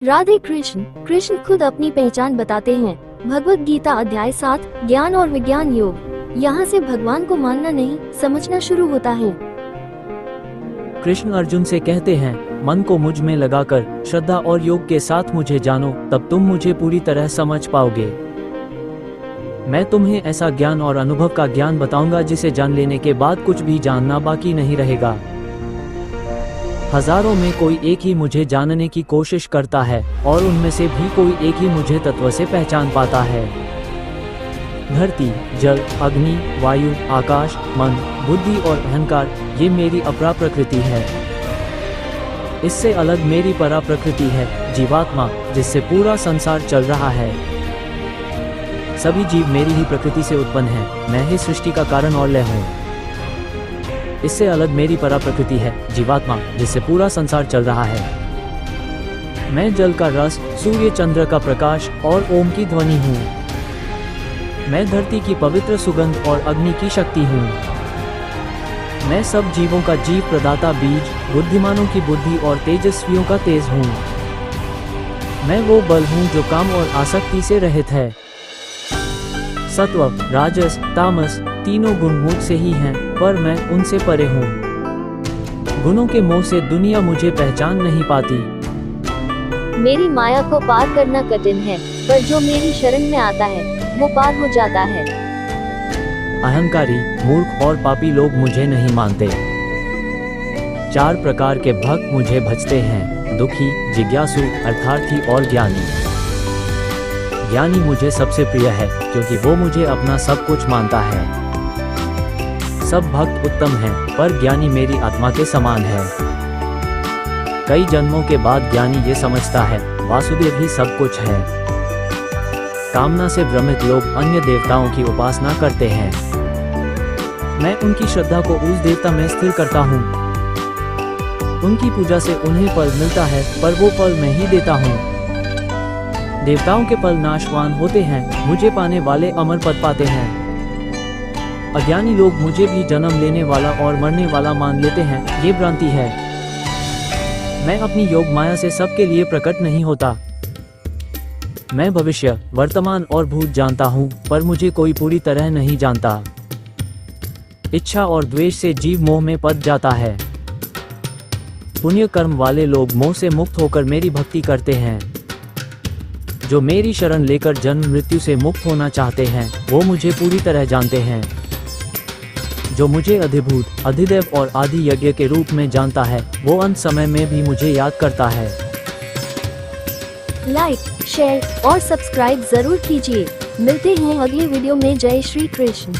राधे कृष्ण। कृष्ण खुद अपनी पहचान बताते हैं। भगवत गीता अध्याय 7 ज्ञान और विज्ञान योग। यहाँ से भगवान को मानना नहीं समझना शुरू होता है। कृष्ण अर्जुन से कहते हैं, मन को मुझ में लगाकर श्रद्धा और योग के साथ मुझे जानो, तब तुम मुझे पूरी तरह समझ पाओगे। मैं तुम्हें ऐसा ज्ञान और अनुभव का ज्ञान बताऊंगा जिसे जान लेने के बाद कुछ भी जानना बाकी नहीं रहेगा। हजारों में कोई एक ही मुझे जानने की कोशिश करता है और उनमें से भी कोई एक ही मुझे तत्व से पहचान पाता है। धरती, जल, अग्नि, वायु, आकाश, मन, बुद्धि और अहंकार, ये मेरी अपरा प्रकृति है। इससे अलग मेरी परा प्रकृति है, जीवात्मा, जिससे पूरा संसार चल रहा है। सभी जीव मेरी ही प्रकृति से उत्पन्न हैं, मैं ही सृष्टि का कारण और लय हूँ। इससे अलग मेरी परा प्रकृति है, जीवात्मा, जिससे पूरा संसार चल रहा है। मैं जल का रस, सूर्य चंद्र का प्रकाश और ओम की ध्वनि हूँ। मैं धरती की पवित्र सुगंध और अग्नि की शक्ति हूँ। मैं सब जीवों का जीव प्रदाता बीज, बुद्धिमानों की बुद्धि और तेजस्वियों का तेज हूँ। मैं वो बल हूँ जो काम और आसक्ति से रहित है। सत्व, राजस, तामस, तीनों गुण मुझसे ही हैं, पर मैं उनसे परे हूँ। गुणों के मोह से दुनिया मुझे पहचान नहीं पाती। मेरी माया को पार करना कठिन है, पर जो मेरी शरण में आता है वो पार हो जाता है। अहंकारी, मूर्ख और पापी लोग मुझे नहीं मानते। 4 प्रकार के भक्त मुझे भजते हैं, दुखी, जिज्ञासु, अर्थार्थी और ज्ञानी। ज्ञानी मुझे सबसे प्रिय है, क्योंकि वो मुझे अपना सब कुछ मानता है। सब भक्त उत्तम हैं, पर ज्ञानी मेरी आत्मा के समान है। कई जन्मों के बाद ज्ञानी ये समझता है, वासुदेव ही सब कुछ है। कामना से भ्रमित लोग अन्य देवताओं की उपासना करते हैं। मैं उनकी श्रद्धा को उस देवता में स्थिर करता हूँ। उनकी पूजा से उन्हें फल मिलता है, पर वो फल मैं ही देता हूँ। देवताओं के फल नाशवान होते हैं, मुझे पाने वाले अमर पद पाते हैं। अज्ञानी लोग मुझे भी जन्म लेने वाला और मरने वाला मान लेते हैं, ये भ्रांति है। मैं अपनी योग माया से सबके लिए प्रकट नहीं होता। मैं भविष्य, वर्तमान और भूत जानता हूँ, पर मुझे कोई पूरी तरह नहीं जानता। इच्छा और द्वेष से जीव मोह में पड़ जाता है। पुण्य कर्म वाले लोग मोह से मुक्त होकर मेरी भक्ति करते हैं। जो मेरी शरण लेकर जन्म मृत्यु से मुक्त होना चाहते हैं, वो मुझे पूरी तरह जानते हैं। जो मुझे अधिभूत, अधिदेव और आदि यज्ञ के रूप में जानता है, वो अंत समय में भी मुझे याद करता है। लाइक, शेयर और सब्सक्राइब जरूर कीजिए। मिलते हैं अगले वीडियो में। जय श्री कृष्ण।